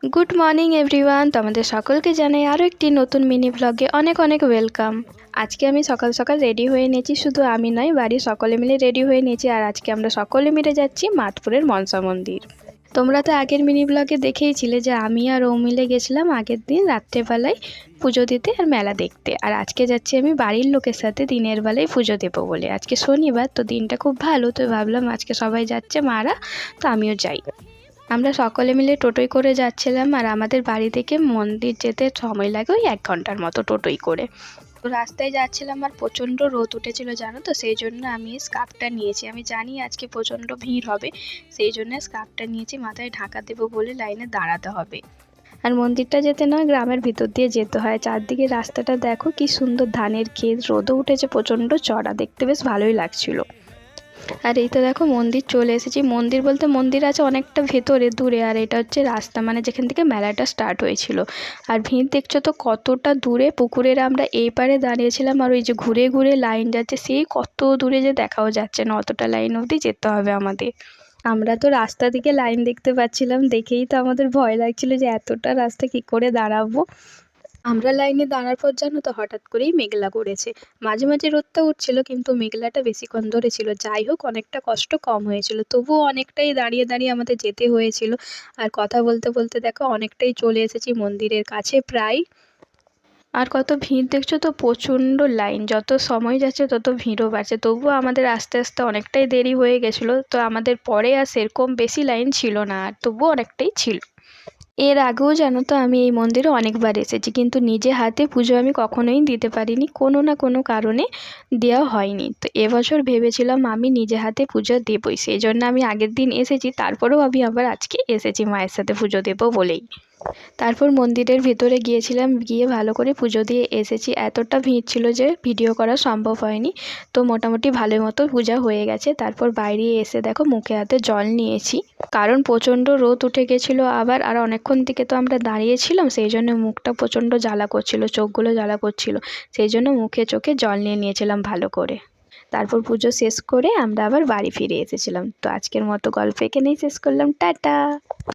Good morning everyone, তোমাদের সকলকে জানাই আরও একটি নতুন মিনি ভ্লগে অনেক অনেক ওয়েলকাম। আজকে আমি সকাল সকাল রেডি হয়ে নিয়েছি, শুধু আমি নয় বাড়ির সকলে মিলে রেডি হয়ে নিয়েছি। আর আজকে আমরা সকলে মিলে যাচ্ছি মাতপুরের মনসা মন্দির। তোমরা তো আগের মিনি ব্লগে দেখেইছিলে যে আমি আর ও মিলে গেছিলাম আগের দিন রাত্রেবেলায় পুজো দিতে আর মেলা দেখতে। আর আজকে যাচ্ছি আমি বাড়ির লোকের সাথে দিনের বেলায় পুজো দেবো বলে। আজকে শনিবার, তো দিনটা খুব ভালো, তো ভাবলাম আজকে সবাই যাচ্ছে মারা, তো আমিও যাই। আমরা সকলে মিলে টোটোয় করে যাচ্ছিলাম, আর আমাদের বাড়ি থেকে মন্দির যেতে সময় লাগে ওই 1 ঘন্টার মতো টোটোয় করে। তো রাস্তায় যাচ্ছিলাম আর প্রচণ্ড রোদ উঠেছিল জানো তো, সেই জন্য আমি স্কার্ফটা নিয়েছি। আমি জানি আজকে প্রচণ্ড ভিড় হবে, সেই জন্য স্কার্ফটা নিয়েছি, মাথায় ঢাকা দেবো বলে লাইনে দাঁড়াতে হবে। আর মন্দিরটা যেতে না গ্রামের ভিতর দিয়ে যেতে হয়। চারদিকে রাস্তাটা দেখো কি সুন্দর, ধানের ক্ষেত, রোদও উঠেছে প্রচণ্ড চড়া, দেখতে বেশ ভালোই লাগছিল। আর এই তো দেখো মন্দির চলে এসেছি। মন্দির বলতে মন্দির আছে অনেকটা ভেতরে দূরে, আর এটা হচ্ছে রাস্তা, মানে যেখান থেকে মেলাটা স্টার্ট হয়েছিল। আর ভিড় দেখছো তো কতটা দূরে, পুকুরের আমরা এই পারে দাঁড়িয়েছিলাম, আর ওই যে ঘুরে ঘুরে লাইন যাচ্ছে সেই কত দূরে যে দেখাও যাচ্ছে না, অতটা লাইন অবধি যেতে হবে আমাদের। আমরা তো রাস্তা থেকে লাইন দেখতে পাচ্ছিলাম, দেখেই তো আমাদের ভয় লাগছিল যে এতটা রাস্তা কি করে দাঁড়াবো। আমরা লাইনে দাঁড়ার পর জানো তো হঠাৎ করেই মেঘলা করেছে। মাঝে মাঝে রোদটা উঠছিল, কিন্তু মেঘলাটা বেশিক্ষণ ধরে ছিল। যাই হোক, অনেকটা কষ্ট কম হয়েছিল, তবুও অনেকটাই দাঁড়িয়ে দাঁড়িয়ে আমাদের যেতে হয়েছিল। আর কথা বলতে বলতে দেখো অনেকটাই চলে এসেছি মন্দিরের কাছে প্রায়। আর কত ভিড় দেখছো তো, প্রচণ্ড লাইন, যত সময় যাচ্ছে তত ভিড়ও বাড়ছে। তবুও আমাদের আস্তে আস্তে অনেকটাই দেরি হয়ে গেছিলো, তো আমাদের পরে আর সেরকম বেশি লাইন ছিল না, আর তবুও অনেকটাই ছিল। এর আগেও জানো তো আমি এই মন্দিরে অনেকবার এসেছি, কিন্তু নিজে হাতে পুজো আমি কখনোই দিতে পারিনি, কোনো না কোনো কারণে দেওয়া হয়নি। তো এবছর ভেবেছিলাম আমি নিজে হাতে পুজো দেবই, সেই জন্য আমি আগের দিন এসেছি, তারপরেও আমি আবার আজকে এসেছি মায়ের সাথে পুজো দেবো বলেই। তারপর মন্দিরের ভেতরে গিয়েছিলাম, গিয়ে ভালো করে পুজো দিয়ে এসেছি। এতটা ভিড় ছিল যে ভিডিও করা সম্ভব হয়নি, তো মোটামুটি ভালো মতো পূজা হয়ে গেছে। তারপর বাইরে এসে দেখো মুখে হাতে জল নিয়েছি, কারণ প্রচণ্ড রোদ উঠে গেছিলো আবার, আর অনেকক্ষণ থেকে তো আমরা দাঁড়িয়েছিলাম, সেই জন্য মুখটা প্রচণ্ড জ্বালা করছিল, চোখগুলো জ্বালা করছিল, সেই জন্য মুখে চোখে জল নিয়ে নিয়েছিলাম ভালো করে। তারপর পুজো শেষ করে আমরা আবার বাড়ি ফিরে এসেছিলাম। তো আজকের মতো গল্প এখানেই শেষ করলাম, টাটা।